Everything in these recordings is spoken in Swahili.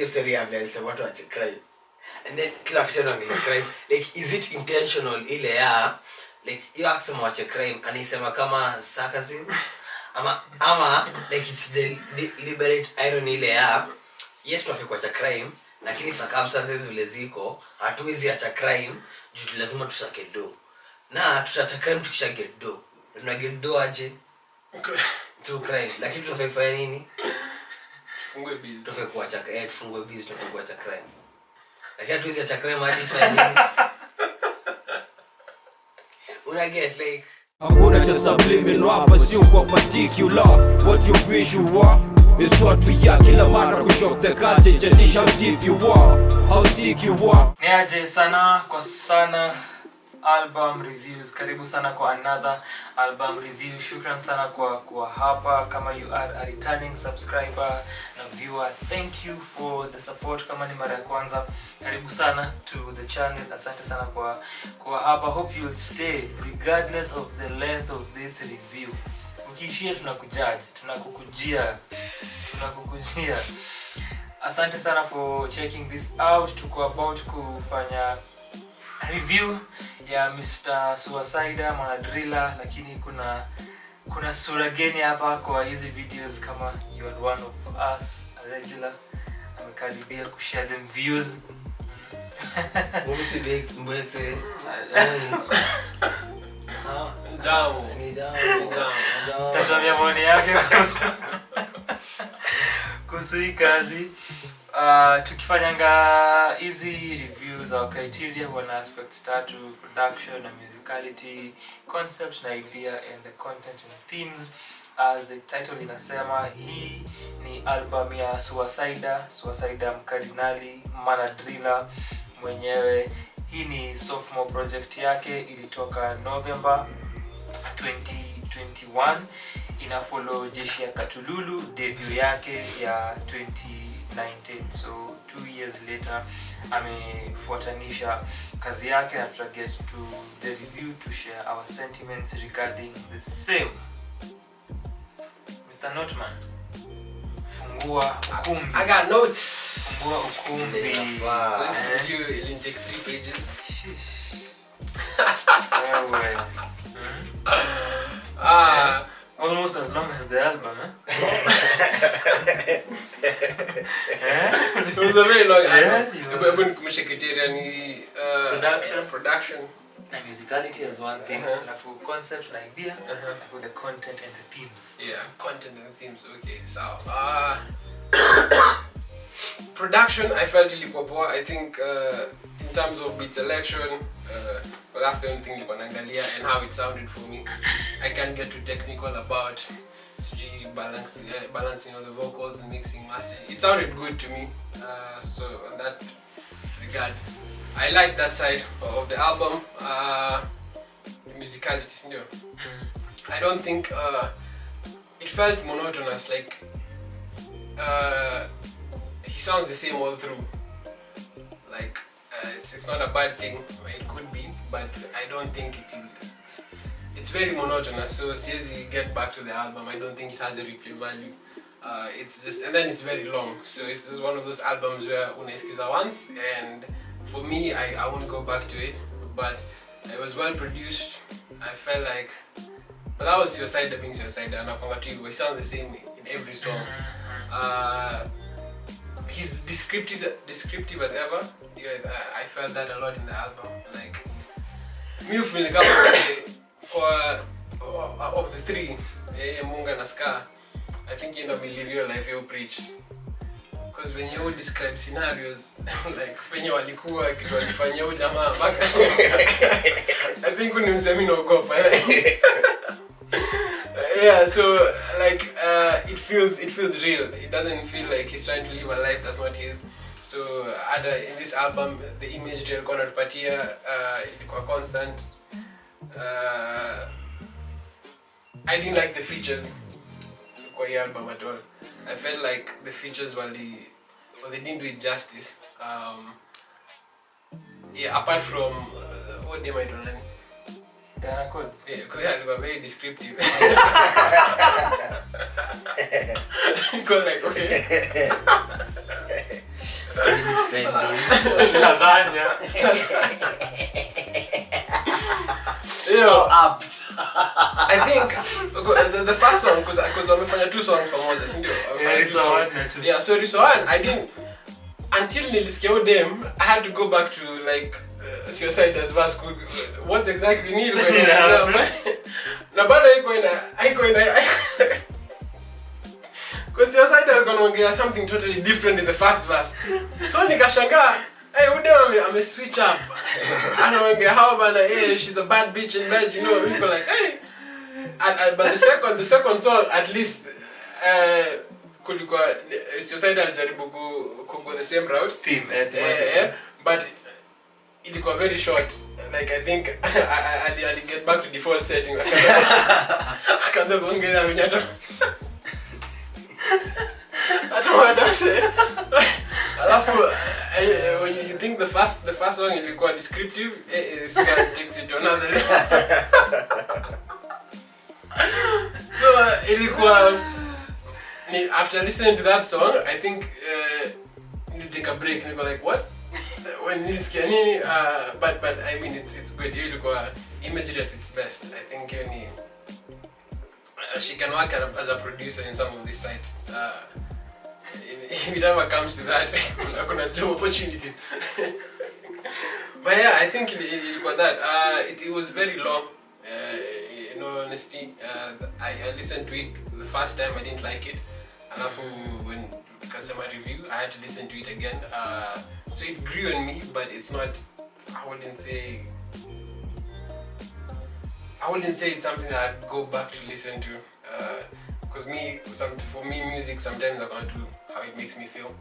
Story ya vile alisema watu wache crime. And then kila kitu anaangalia crime. Like is it intentional ile ya like you akisema wache crime anisema kama sarcasm ama like it's the deliberate irony ile ya yes tunafika wacha crime lakini circumstances vile ziko hatuwezi acha crime juu lazima tusake do. Na tutaacha crime tukisha get do. Tuna get do aje? To crime. Lakini tunafanya nini? Fungue busy. Tufe kuacha fungue busy tufe kuacha crime. Lakini hatuwezi acha crime hadi fanya nini? Una get like hakuna cha subliminal hapa sio kwa particular. What you wish you are is what we are. Kila mara kushock the culture jadisha deep you are. How sick you are. Niaje sana kwa sana album reviews. Karibu sana kwa another album review. Shukran sana kwa hapa. Kama you are a returning subscriber na viewer, thank you for the support. Kama ni mara ya kwanza, karibu sana to the channel. Asante sana kwa hapa. Hope you'll stay regardless of the length of this review. Ukiishia tunakujudge, tunakukujia. Asante sana for checking this out. Tuko about kufanya review ya Mr. SewerSydaa mwanadriller, lakini kuna sura geni hapa kwa hizi videos. Kama you are one of us a regular, amekaribia kushare them views. Mumsi big mwete. Tazamia maoni yake kuhusu hii kazi. Tukifanyanga hizi reviews our criteria wana aspects tatu: production na musicality, concept na idea, and the content and themes. As the title inasema, hii ni album ya SewerSydaa Mkadinali mwanadriller mwenyewe. Hii ni sophomore project yake, ilitoka November 2021. Ina follow Jeshi Ya Katululu debut yake ya 2019. So 2 years later amefuatanisha kazi yake, na tutaget to the review to share our sentiments regarding the same. Mr. Notman, fungua ukumbi. I got notes. Fungua ukumbi. So this video will take 3 pages. Almost as long as the album, It was a very long album. Production. And musicality as one thing, for concept and idea, for the content and the themes. Yeah, content and themes. Okay, so production, I felt ilikuwa poa. I think in terms of beat selection, well, that's the only thing niliangalia, and how it sounded for me. I can't get too technical about balancing all the vocals, mixing, mastering. It sounded good to me. So on that regard, I like that side of the album. The musicality, you know. I don't think it felt monotonous. Like he sounds the same all through. Like it's not a bad thing. It could be, but I don't think it's very monotonous. So as you get back to the album, I don't think it has a replay value. It's just, and then it's very long. So it's just one of those albums where unaisikiza once, and for me, I won't go back to it. But it was well produced. I felt like, but that was SewerSydaa being SewerSydaa, and he sounds the same in every song. He's descriptive as ever. Yeah, I felt that a lot in the album. Like, me feeling of the three, Munga and Ska, I think you know me live your life, you preach. Because when you describe scenarios, like when you alikuwa kitu alifanya huyu jamaa, I think unimsemi no gopa. Yeah, so like it feels real. It doesn't feel like he's trying to live a life that's not his. So in this album, the imagery and counterpart ilikuwa constant. I didn't like the features kwa hii album at all. I felt like the features they didn't do it justice. Yeah, apart from what name I don't know. Dana codes. Yeah, they were very descriptive. Go like, okay. describe Lasagna. apt. I think the first song because wamefanya 2 songs pamoja, si ndio? Yeah, so this one I didn't until nilisikia dem I had to go back to like SewerSyda's verse. What exactly need na bado haiko ina because SewerSydaa alikuwa anaongea something totally different in the first verse. So nikashangaa, hey, udem ame switch up. Anaongea how bana, hey, she's a bad bitch in bed, you know. People like, hey. But the second song at least kulikuwa SewerSydaa alijaribu go the same route theme but ilikuwa very short. Like I think I'll get back to default setting. Akaanza kuongea vinyato. I don't know what to say. Alafu when you think the first song ilikuwa descriptive, this guy takes it to another level. So ilikuwa after listening to that song, I think you take a break and you go like, what? When nilisikia nini, but I mean it's good. Ilikuwa imagery at its best. I think she can work as a producer in some of these sites. If it ever comes to that, I'm gonna job opportunity. But yeah, I think it was that. It was very long. In all honesty, I listened to it the first time. I didn't like it, and after when kusema review, I had to listen to it again. So it grew on me, but it's not. I wouldn't say it's something that I'd go back to listen to. Because for me, music sometimes I can't do how it makes me feel.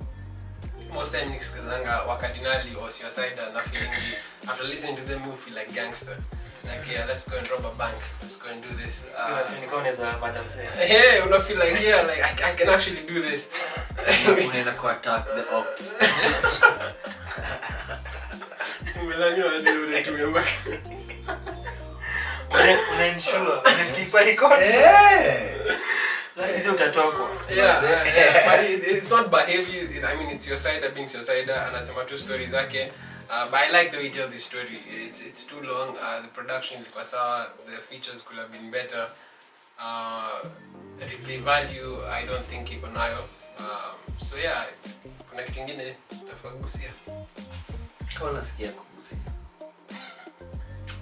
Most times nikisikizanga Mkadinali or SewerSydaa na feeling after listening to them you feel like gangster. Like, yeah, let's go and rob a bank. Let's go and do this. Hey, you feel like, yeah, like I can actually do this. Unaenda ku attack the ops. Umelanyo ndio unatumia mpaka. Unaensure unakipa iko. Let's do utatokwa. Yeah, but it's not behavior. I mean, it's SewerSydaa being SewerSydaa, and anasema 2 stories zake. But I like the way he tells the story. It's too long. The production ilikuwa sawa. The features could have been better. Replay value, I don't think iko nayo. So yeah, kuna kitu kingine tafagusia. Kama nasikia kugusia.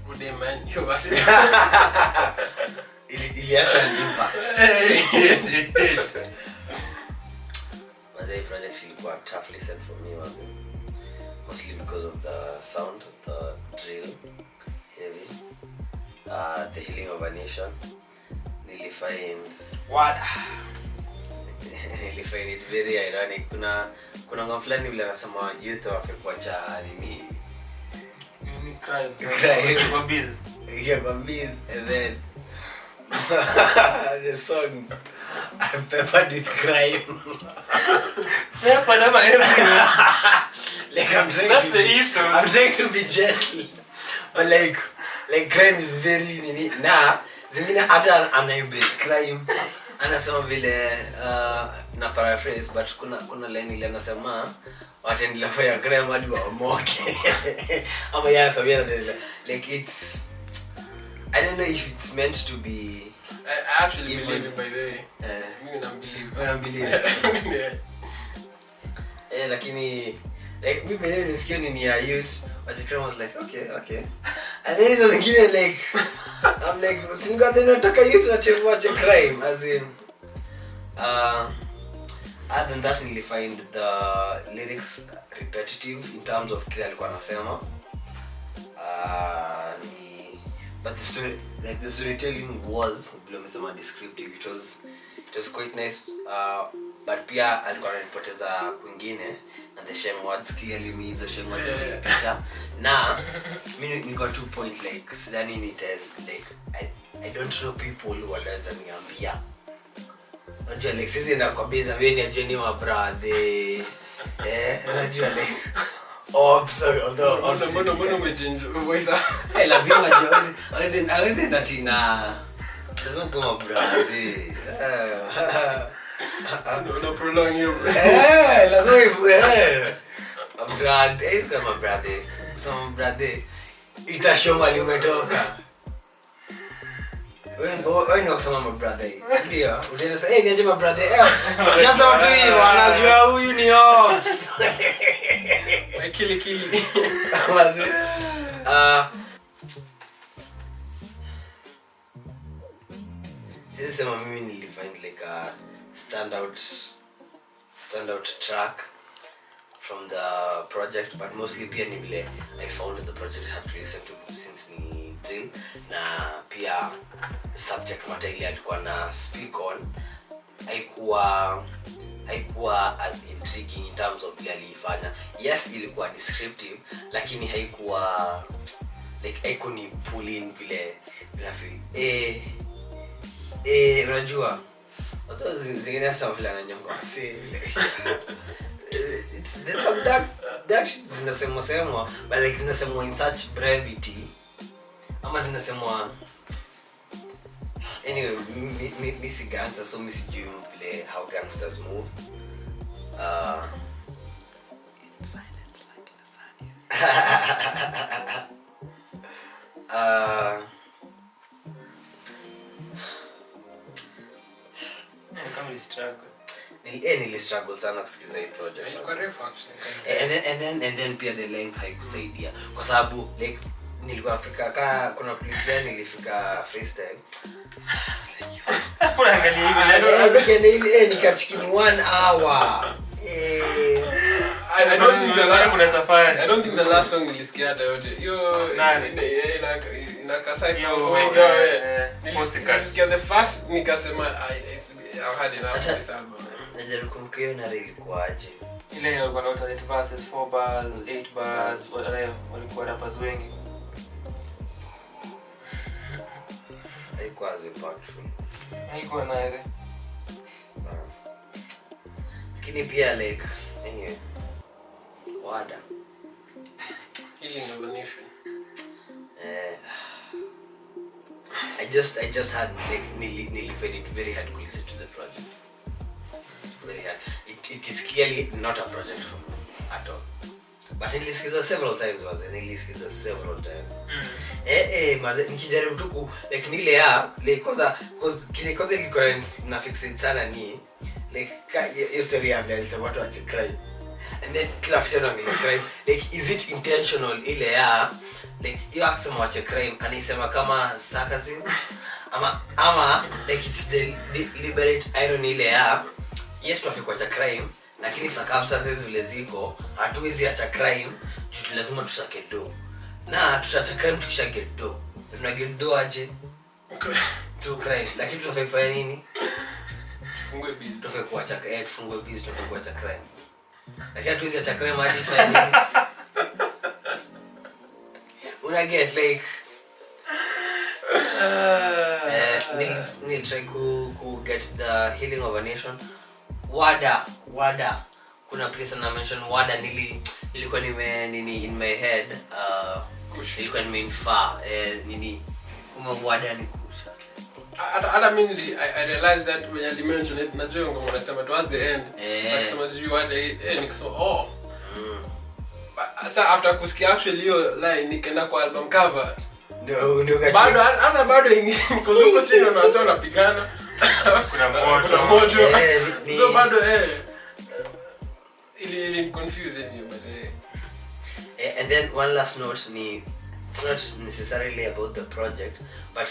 Good man, you was it. Iliacha impact. It did. But the project ilikuwa tough listen for me, was it? Mostly because of the sound, the drill, heavy, the healing of a nation. Nili find WADA. Nili find it very ironic. Kuna ngoma fulani vile anasema youth wafekuacha nini? Crime. For biz. Yeah, for biz, and then the songs are peppered with crime. Peppered everywhere. Like I'm trying to be gentle, but like crime is very nini na zingine hata anaibreak crime anasema vile na paraphrase but kuna line ile anasema wataendelea kufanya crime hadi wamoke ama yanasabia like it's I don't know if it's meant to be. I actually believe it by the way. Me don't believe. Yeah, lakini like me believe in skill in your youth. But the crime was like okay. And then it was again like I'm like singa tena nataka youth watch crime as in other than that really find the lyrics repetitive in terms of kile alikuwa anasema. But the storytelling was descriptive. It was quite nice. But pia alikuwa ananipoteza kwingine and the shame words clearly means the shame words picture. Na mimi niko 2 points like sidani ni test like I don't know people who wanaweza niambia. Unajua like sisi na kwa base wewe ni ajeni wa brother. Unajua like Mbona umechange voice? Lazima hawezi natina. Lazima kama brother. No prolong you. Lazima I'm brother, kama brother. Kusema brother. Itashow mali umetoka. Wewe ni kusema my brother. Ndio. Utaanza niaje my brother. Sasa watu hii wanajua huyu ni ops. Kili. Wazi. Sema mimi nilifind like a standout track from the project, but mostly pia ni vile I found the project had to listen to since ni drill, na pia subject matter ile alikuwa na speak on haikuwa as intriguing in terms of ile alifanya. Yes, ilikuwa descriptive, lakini haikuwa like iconic pull in vile feel unajua watu zingine hasa vile ananyonga there's some dark zinasemwa but like zinasemwa in such brevity ama zinasemwa anyway mi si gangster, so mi sijui vile how gangsters move. Silence like lasagna. Nili struggle sana kusikiza hii project. And then pia the length haikusaidia kwa sababu like nilikuwa Afrika kuna place where nilifika freestyle. Unaangalia nikachikini 1 hour. I don't think the last song nilisikia hata yote. Inakasaifa wenga nilisikia the first nikasema I've had enough of this album. Najaribu kumkeo na ilikuwa aje. Ile ilikuwa na alternate verses, 4 bars, 8 bars, walikuwa rappers wengi. Haikuwa as impactful. Haikuwa na ile. Lakini pia like anyway WADA Healing of the Nation. I just had like nearly find it very hard to listen to the project. Very hard. It is clearly not a project for me at all. But nilisikiza several times maze nikijaribu tu like nile ya like cause kile kote ilikuwa na fixate sana ni like hiyo story ya alisema watu cry. And then kila kitu angle crime like is it intentional ile ya like you akisema wache crime anisema kama sarcasm ama like it's the liberate irony ile ya yes tuafika cha crime lakini circumstances zile ziko hatuwezi acha crime juu lazima tushake do na tutacha crime tukisha get do tuna get do aje to crime lakini tutafanya nini Fungue busy tufe kuacha fungue busy tufe kuacha crime lakini hatuwezi acha crime hadi fanya nini una get like need try to get the healing of a nation. WADA kuna place na mention WADA nilikuwa nini in my head nilikuwa nimeinfer nini kama WADA ni kusha. I mean I realized that when I mentioned it najua ngoma unasema towards the end nasema sijui WADA nikasema sasa after kusikia actually hiyo line nikaenda kwa album cover ndio bado ingi mkozuko chini unasema unapigana kuna moto so bado ili confusing you but and then one last note it's not necessarily about the project but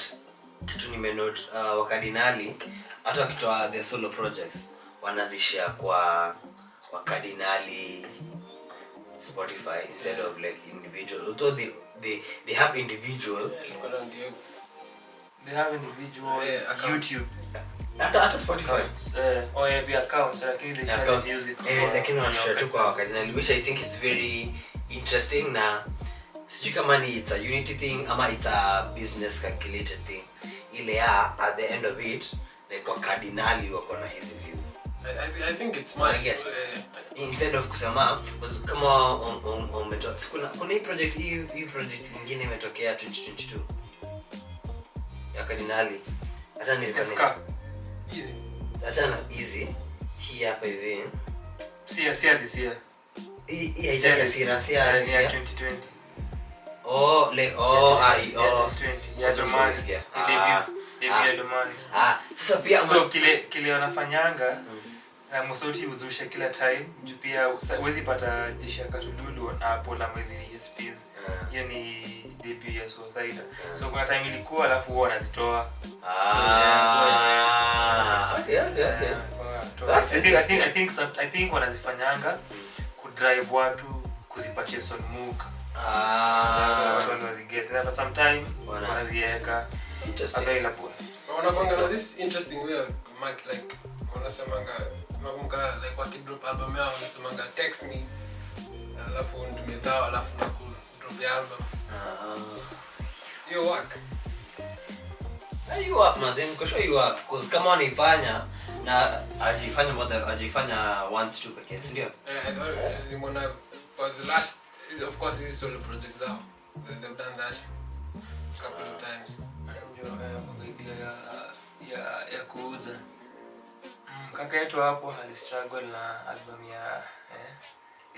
kitu nimenote Mkadinali hata wakitoa the solo projects wanazishare kwa Mkadinali Spotify instead of like individual, although they have individual YouTube hata Spotify be accounts lakini they share the music lakini wanashare tu kwa Mkadinali, which I think is very interesting na sijui kama ni it's a unity thing ama it's a business calculated thing ile ya at the end of it like Mkadinali wako na hizi views. I think it's smart instead of kusema kama kuna hii project nyingine imetokea 2022 ya Mkadinali hata nilikuwa easy acha na easy hii hapa hivi see this year haitaka serious ya ya 2020. like 2020 ya Domani. Debut ya Domani. Sasa pia So kile wanafanyanga na msoti uzusha kila time juu pia huwezi pata Jeshi Ya Katululu na hapo la mwezi ni ESPs. Hiyo ni debut ya SewerSydaa. So kuna time ilikuwa alafu wao wanazitoa. Okay. I think wanazifanyanga ku drive watu kuzipurchase on MOOC. Watu wanaziget. For some time wanaziweka available. Wanapanga this interesting way of mark like wanasemanga nakumbuka like wakidrop album yao wanasemanga text me alafu nimetao alafu na drop ya album. You work. You work mazin kwa sure you work cause kama wanaifanya na ajifanya once to pekee ndio. Nimeona for the last of course this solo project zao they've done that a couple of times. Ya kuuza. Kaka yetu hapo alistruggle na album ya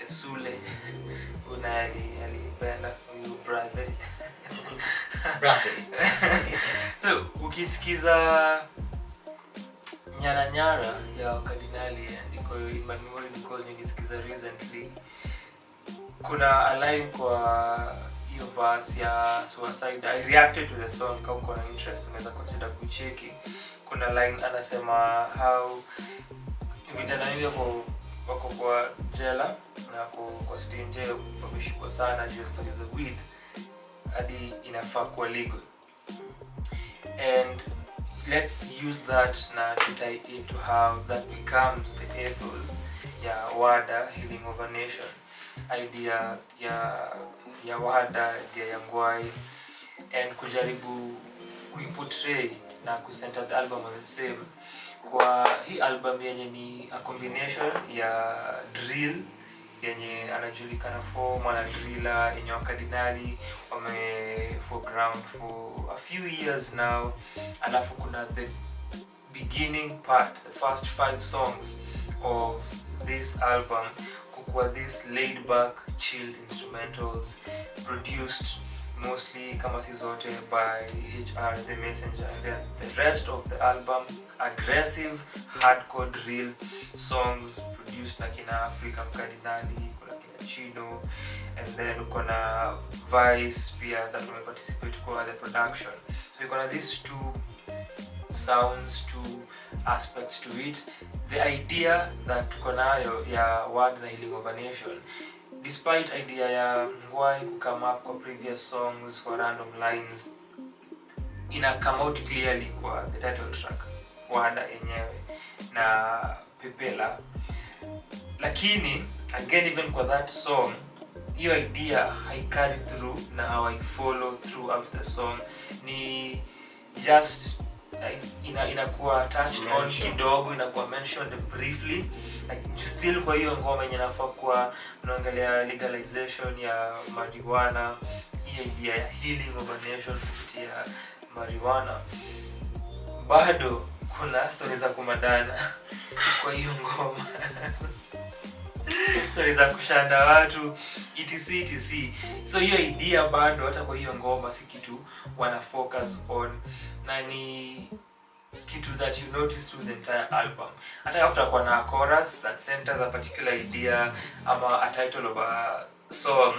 Sule. Alipenda huyu brother. So ukisikiza Nyara ya Mkadinali ndiko in my memory because nilisikiza recently. Kuna a line kwa hiyo verse ya SewerSydaa. I reacted to the song kama uko na interest unaweza consider kucheki. Kuna line anasema how vijana wengi wako kwa jela na kwa stinje wameshikwa sana juu ya stories za weed hadi inafaa kuwa legal. And let's use that na to tie into how that becomes the ethos ya WADA, Healing of a Nation. Idea ya WADA, idea ya ngwai and kujaribu kuiportray na kucentered album on the same. Kwa hii album yenye ni a combination ya drill yenye anajulikana for mwana driller yenye Mkadinali wame foreground for a few years now. Alafu kuna the beginning part, the first 5 songs of this album kukua this laid back chilled instrumentals produced mostly kama si zote by HR the Messenger, and then the rest of the album aggressive hardcore drill songs produced na kina Africa Mkadinali, kuna kina Chino, and then uko na Vice pia that will participate kwa the production. So you gonna these two sounds, two aspects to it. The idea that tuko nayo ya WADA na Healing of a Nation, despite idea ya ngwai ku come up kwa previous songs for random lines, ina come out clearly kwa the title track WADA yenyewe na Pepela. Lakini again even kwa that song hiyo idea hai carry through na how I follow throughout the song, ni just inakuwa touched on kidogo, inakuwa mentioned briefly like still kwa hiyo ngoma yenye nafaa kwa unaangalia legalization ya marijuana, hii idea ya healing of a nation kupitia marijuana. Bado kuna stories za kumadana kwa hiyo ngoma stories za kushanda watu etc. So hiyo idea bado hata kwa hiyo ngoma si kitu wana focus on, na ni kitu that you notice through the entire album. Hata kama kutakuwa na chorus that centers a particular idea ama a title of a song,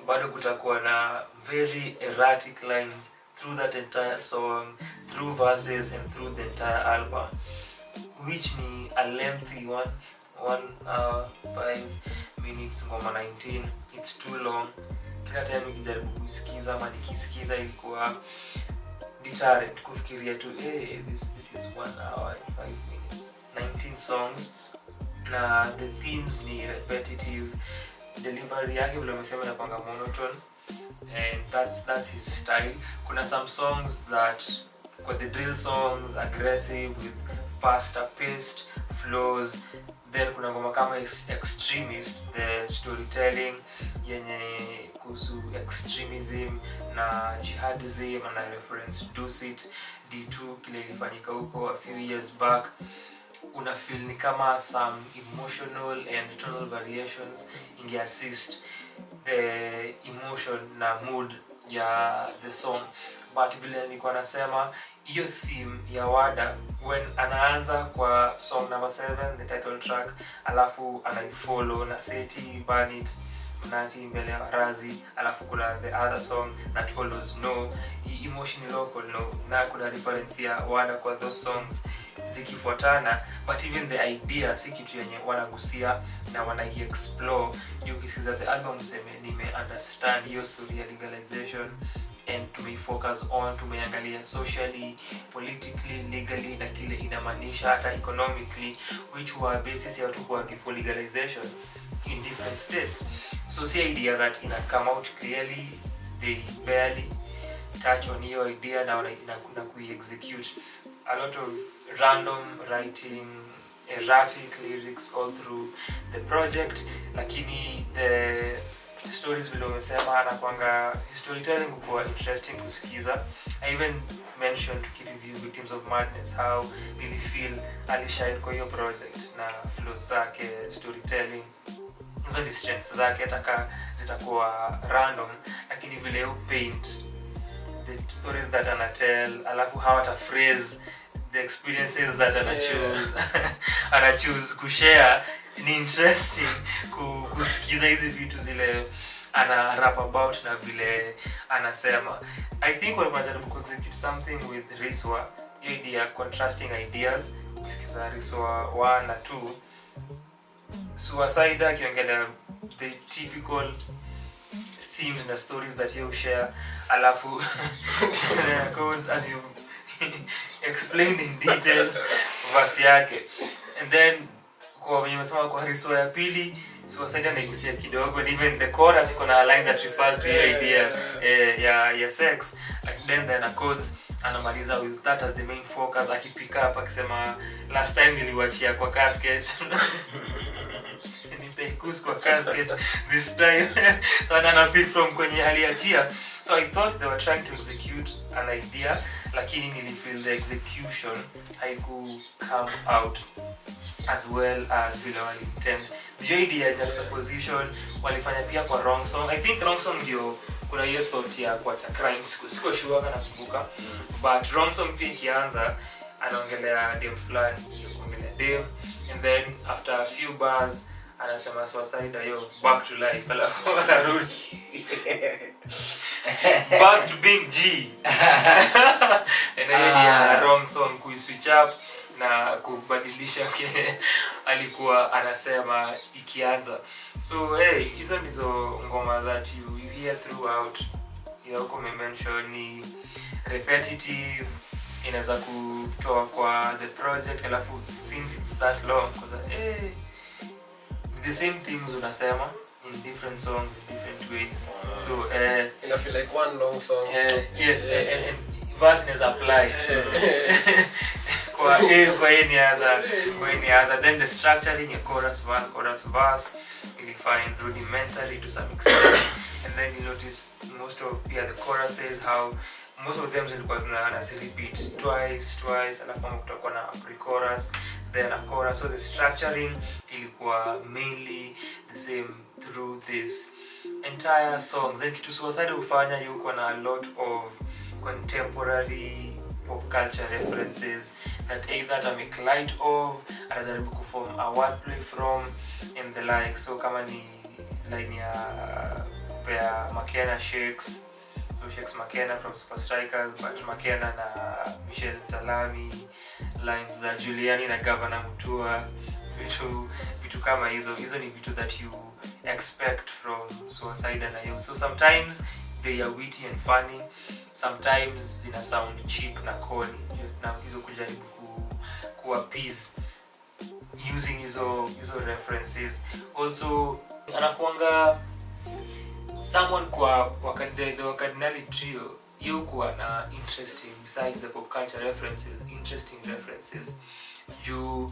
bado kutakuwa na very erratic lines through that entire song, through verses and through the entire album, which ni a lengthy one, 1 hour 5 minutes ngoma 19. It's too long. Kila time nikijaribu kusikiza ama nikisikiza ilikuwa deterrent kufikiria tu this is 1 hour and 5 minutes, 19 songs, na the themes ni repetitive, delivery yake vile umesema inapanga monotone, and that's his style. Kuna some songs that kwa the drill songs aggressive with faster paced flows, then kuna ngoma kama Extremist, the storytelling yenye kuhusu extremism na jihadism na reference Dusit D2 kile ilifanyika huko a few years back. una feel ni kama some emotional and tonal variations inge assist the emotion na mood ya the song. But vile nilikuwa nasema hiyo theme ya WADA when anaanza kwa song number 7, the title track, alafu anaifollow na seti burn it mnati mbele ya razi, alafu kuna the other song that follows no, emotion local no, na kuna reference ya WADA kwa those songs zikifuatana. But even the idea si kitu yenye wanagusia na wanai-explore. Ukisikiza the album useme nime understand hiyo story ya legalization and focus on tumeangalia socially, politically, legally na kile inamaanisha hata economically, which were basis ya watu kwa legalization in different states. So see idea that ina come out clearly, they barely touch on your idea na kui-execute. A lot of random writing, erratic lyrics all through the project, lakini the stories vile umesema anakuanga storytelling kwa interesting kusikiza. I even mentioned tukireview Victims of Madness how really feel alishine kwa hiyo project na flows zake, storytelling, hizo ni strengths zake, hata zitakuwa random, lakini vile you paint the stories that anatell, alafu how ata phrase the experiences that anachoose kushare ni interesting kusikiza hizi vitu zile ana rap about na vile anasema. I think when wanajaribu ku execute something with Riswa, idea contrasting ideas, ukisikiza Riswa 1 na 2, SewerSydaa akiongelea the typical themes na stories that you share, alafu codes as you explained in detail verse yake. And then kwa wenye mesema kwa Riswa ya pili, SewerSydaa naigusia kidogo, and even the chorus iko na a line that refers to your idea ya sex, and then codes anamaliza with that as the main focus, akipick up akisema last time niliwachia kwa casket nipekus kwa casket this time so anapil from kwenye aliachia. So I thought they were trying to execute an idea, lakini nilifeel the execution haiku come out as well as vile waliintend. The idea juxtaposition walifanya pia kwa wrong song. I think wrong song ndio kuna hiyo thought ya kuacha crimes, siko sure kana kukumbuka, but wrong song pia ikianza anaongelea dem fulani, anaongelea dem, and then after a few bars anasema SewerSydaa yo back to life, alafu anarudi back to being G and then wrong song switch up na kubadilisha kile alikuwa anasema ikianza. So hey, hizo ndizo ngoma that you hear throughout. Yako mention ni repetitive, inaweza kutoa kwa the project, alafu since it's that long because the same things unasema in different songs in different ways. So I feel like one long song. Yes, and verse is apply kwa any other. Then the structuring your chorus verse you find rudimentary to some extent, and then you notice most of the choruses how most of them zilikuwa zina repeat twice, alafu kutakuwa na pre-chorus then a chorus. So the structuring ilikuwa mainly the same through this entire songs. Then kitu SewerSydaa hufanya yuko na a lot of contemporary pop culture references that either to make light of, anajaribu kuform a wordplay from, and the like. So kama ni line ya Pea Makena Shakes, so Shakes Makena from Super Strikers, but Makena na Michelle Talami, lines za Juliani na Governor Mutua, vitu kama hizo ni vitu that you expect from SewerSydaa na yo. So sometimes they are witty and funny, sometimes zina sound cheap na corny, na hizo kujaribu appease using hizo references. Also anakuanga someone kwa the Mkadinali trio yuko na interesting, besides the pop culture references, interesting references juu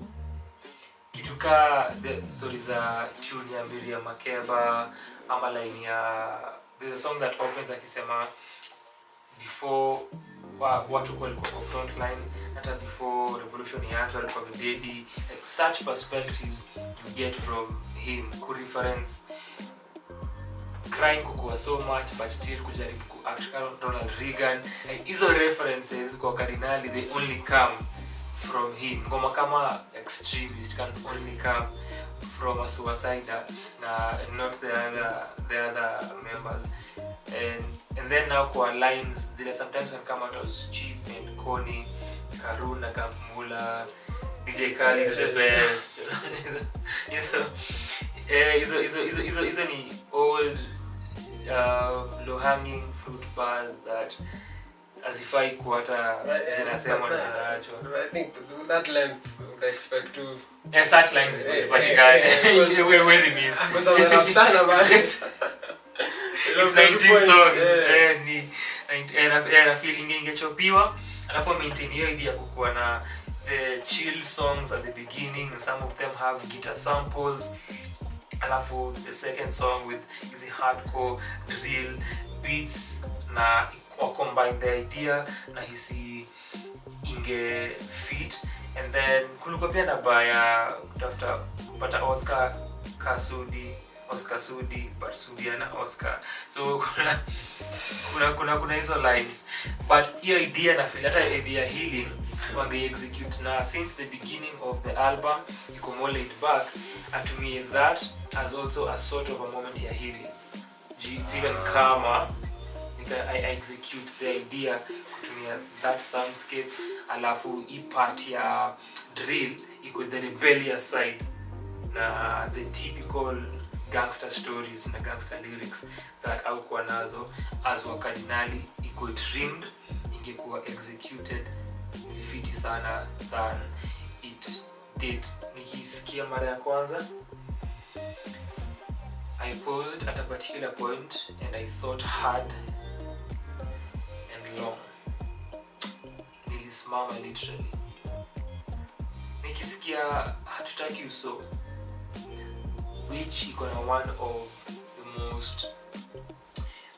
kituka the stories za tune ya Miriam Makeba ama line ya there's a song that opens akisema before watu walikuwa kwa front line hata before revolution ianza, walikuwa dedi. Like, such perspectives you get from him, ku reference crying kukua so much but still kujaribu ku act Ronald Reagan. Like, hizo references kwa Mkadinali, they only come from him. Ngoma kama Extremist can only come from a SewerSydaa and not the other members. And then now kwa lines zile sometimes can come out as Chief and Connie, Karuna, Kamula, DJ Khaled, the best. Hizo ni old low hanging fruit bars that azifai kuata zinasema na zinaachwa. I think that length would expect to such lines zipatikane. Huwezi miss. Sana bali. It's 19 songs and I feel ingechopiwa, alafu maintain hiyo idea kukuwa na the chill songs at the beginning, and some of them have guitar samples, alafu the second song with easy hardcore drill beats na combine the idea na hisi inge fit. And then kulikuwa pia na baya kutafuta kupata Oscar Sudi but Sudiana Oscar, so kuna hizo lines, but hiyo idea na feel hata idea healing when they execute na since the beginning of the album iko more laid back, and to me that as also a sort of a moment ya healing. It's even calmer because I execute the idea kutumia that soundscape, alafu hii part ya drill iko the rebellious side na the typical gangster stories na gangster lyrics that haukuwa nazo as Mkadinali iko trimmed, ingekuwa executed vifiti sana than it did. Nikisikia mara ya kwanza I paused at a particular point and I thought hard and long. Nilisimama literally. Nikisikia hatutaki uso, which is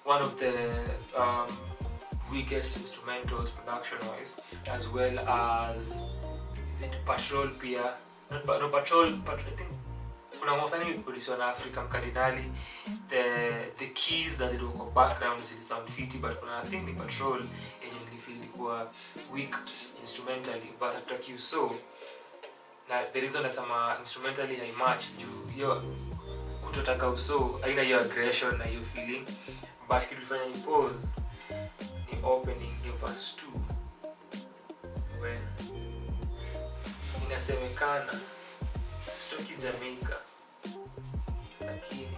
one of the weakest instrumentals production wise, as well as is it Patrol pia, no Patrol, but I think kuna mwafani producer na Africa Mkadinali, the keys that zilikuwa kwa background zili sound fiti, but kuna I think ni Patrol yenye nilifeel ilikuwa weak instrumentally, but hatutaki uso. Na the reason nasema instrumentally hai match juu hiyo kutotaka uso haina hiyo aggression na hiyo feeling, but kilifanya ni pause ni opening ya verse 2 when inasemekana stoki Jamaica lakini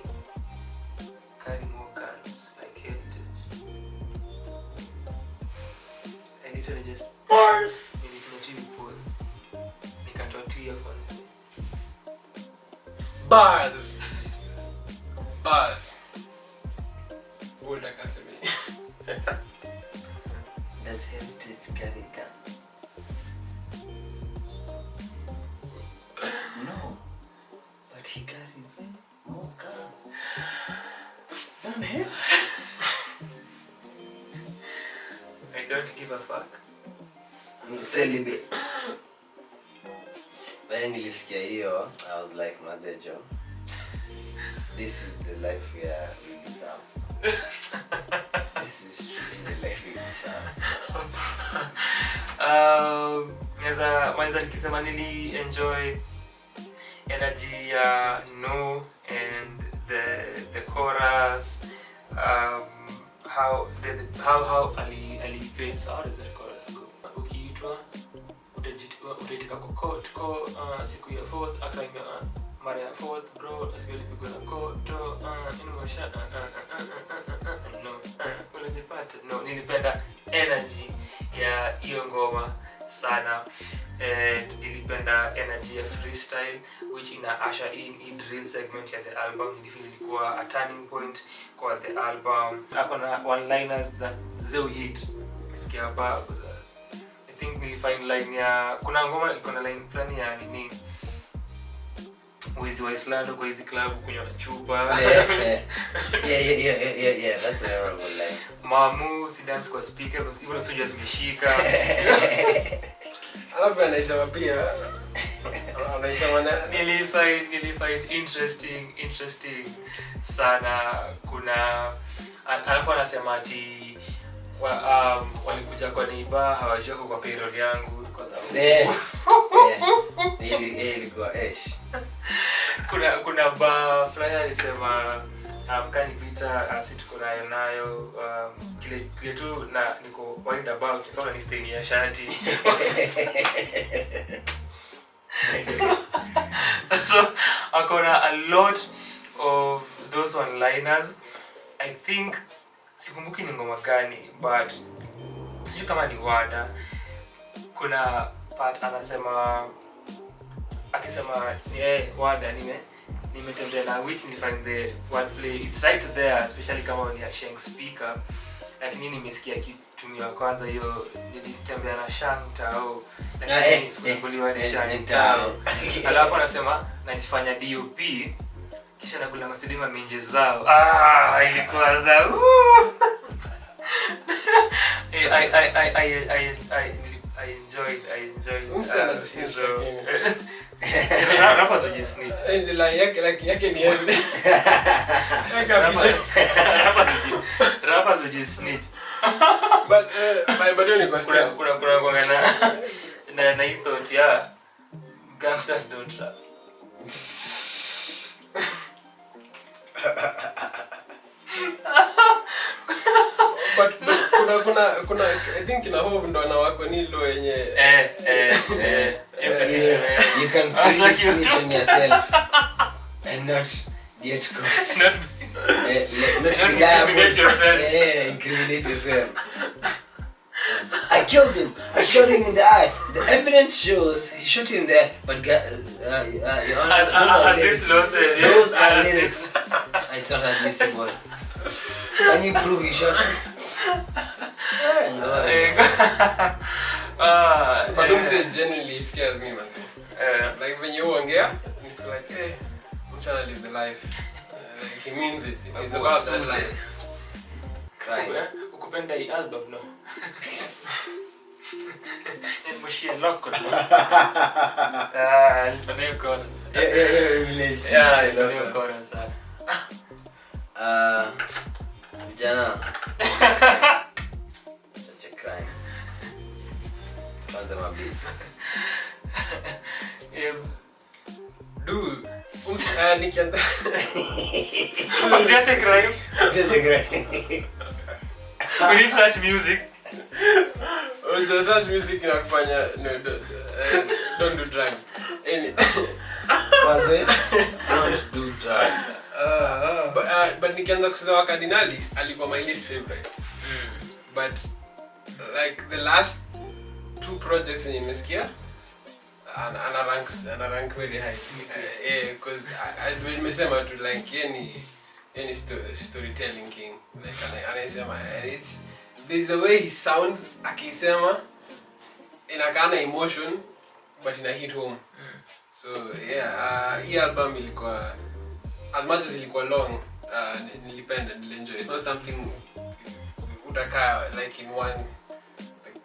carry more guns like heritage. I literally just pause. Bars. What I can say. Does heritage carry guns? No, but he carries more guns than him. I don't give a fuck. I'm celibate. When nilisikia hiyo, I was like, Mazejo, this is the life we deserve. This is truly the life we deserve. Mwanza nikisema nili enjoy energy ya No and the chorus, how ali fits. How does the chorus go? Ukiitwa utaitika kokoto siku ya 4th akaimba mara ya 4th bro asiwezi pigwa na koto inamosha no unajipata. No, nilipenda energy ya hiyo ngoma sana, and nilipenda energy ya freestyle which ina usher in drill segment ya the album. Nilifeel ilikuwa a turning point kwa the album. Akona one liners that zero hit kisikia hapa. I think nilifind line ya kuna ngoma iko na line fulani ya nini wizi wa Islando kwa hizi club kunywa chupa. Yeah, that's a horrible line. mamu si dance kwa speaker hivyo sio just meshika. Alafu anaisema pia anaisema nilifind interesting sana. Kuna alafu anasema ati walikuja kwa neighbor hawajua kwa payroll yangu kwa sababu ilikuwa kuna ba fulani alisema kani vita si tuko nayo kile tu na niko worried about kama ni stain ya shati. So akona a lot of those one-liners. I think sikumbuki ni ngoma gani but sijui kama ni WADA. Kuna part anasema akisema WADA nimetembea na which ni find the wordplay it's right there especially kama ni a Sheng speaker, lakini nimesikia kitumia kwanza hiyo nilitembea na Shangtao lakini sikuchukuliwa ni Shangtao. Alafu anasema najifanya DOP kisha nakula masudima menje zao. Ilikuwa za I enjoyed rappers would just snitch. Yake ni heavy. Rappers would just snitch. But my body was kuna na thought ya gangsters don't rap. But kuna I think ina hope ndo na wako nilo yenye you can freely snitch on yourself and not get caught. Not incriminate yourself. Incriminate yourself. I killed him. I shot him in the eye. The evidence shows he shot him in the eye. But Your Honor, those are lyrics. It's not admissible. Can you prove he shot him? But don't say genuinely scares me, man. Like when you ongea, you're like, hey, I'm trying to live the life. He means it. It's about that life. Crying. Ukupenda hii album no. Mshia loko no. Ndio kona. Ndio kona sana. Jana. Such a crime. Kwanza mabizi. Dude, nikianza. That's a crime. We need such music. Such music inakufanya don't do drugs. Don't do drugs. But nikianza kusema Mkadinali alikuwa my least favorite. But like the last 2 projects in nimesikia ana rank very high. Because I nimesema to like any storytelling king, like anasema there's a way he sounds akisema inakana emotion but ina hit home. So yeah, hii album ilikuwa as much as ilikuwa long, nilipenda, nilienjoy. It's not something utakaa like in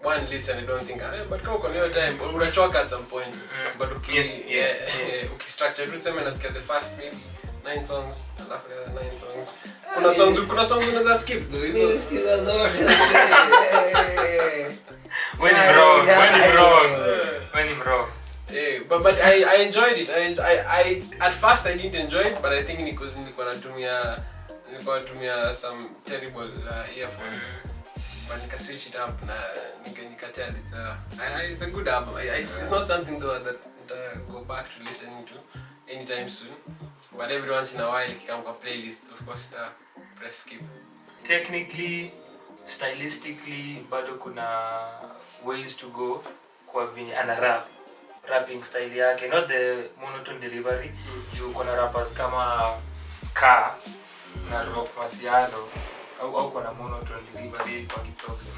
one listen and don't think but kwa hiyo time unachoka at some point. But ukistructure tu sema nasikia the first maybe 9 songs, alafu the other 9 songs. Kuna songs unaweza skip though. Hizo skiza zote. When I'm wrong. But I enjoyed it. I at first I didn't enjoy it, but I think because nilikuwa natumia some terrible earphones. But nika switch it up na nika tell it's a good album. It's not something though that go back to listening to anytime soon. But every once in a while ikikam kwa playlist, of course press skip. Technically, stylistically bado kuna ways to go kwa vile ana rapping style yake, not the monotone delivery. Juu kuna rappers kama Ka na Rock Masiano au kuna monotone delivery kwa problem.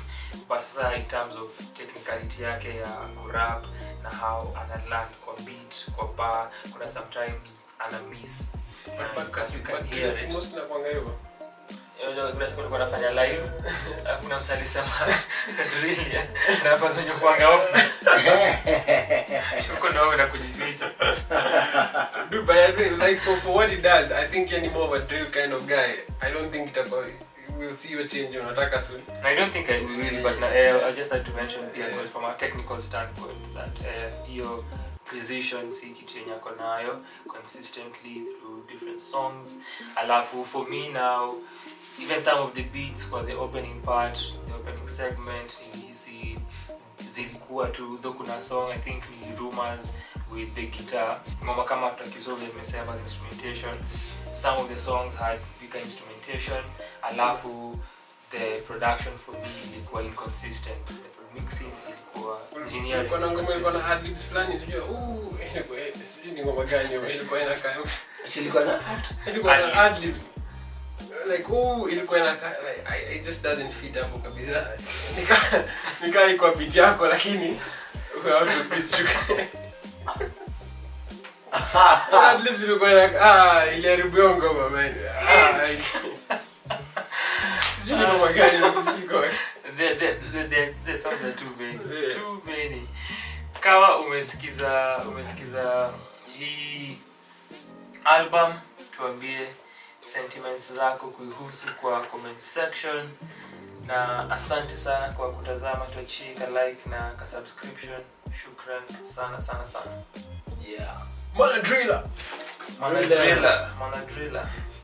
But sasa in terms of technicality yake ya kurap na how ana land kwa beat, kwa bar, kuna sometimes ana miss. But kasi hear it. Most na kwanga hivyo. kuna siku nilikuwa nafanya live. Kuna msali sema really na hapa sonyo kuanga off. Shuko ndio na kujificha. Dude, but I think like for what it does, I think you're more of a drill kind of guy. I don't think we'll see you change unataka soon. I don't think I will really, but I just had to mention because from a technical standpoint that your precision si kitu yenye ako nayo consistently through different songs. Alafu for me now, even some of the beats for the opening part, the opening segment, nilihisi zilikuwa tu, though kuna song I think ni Rumors with the guitar. Ngoma kama tukisoza nimesema the instrumentation. Some of the songs had bigger instrumentation. Alafu the production for me ilikuwa inconsistent. The mixing ilikuwa engineering. Kuna ngoma ilikuwa na ad-libs fulani unajua ilikuwa sijui ni ngoma gani ilikuwa ina kama ilikuwa na ad-libs. Like ilikuwa ina like it just doesn't fit hapo kabisa. Nika iko beat yako lakini how to beat you. Ad-libs ilikuwa ina ile ribongo man. Sijui ni ngoma gani sijui. The songs are too many. Too many. Kama umesikiza hii album, tuambie sentiments zako kuhusu kwa comment section. Na asante sana kwa kutazama, tuachika like na ka subscription. Shukran sana. Yeah. Mana driller.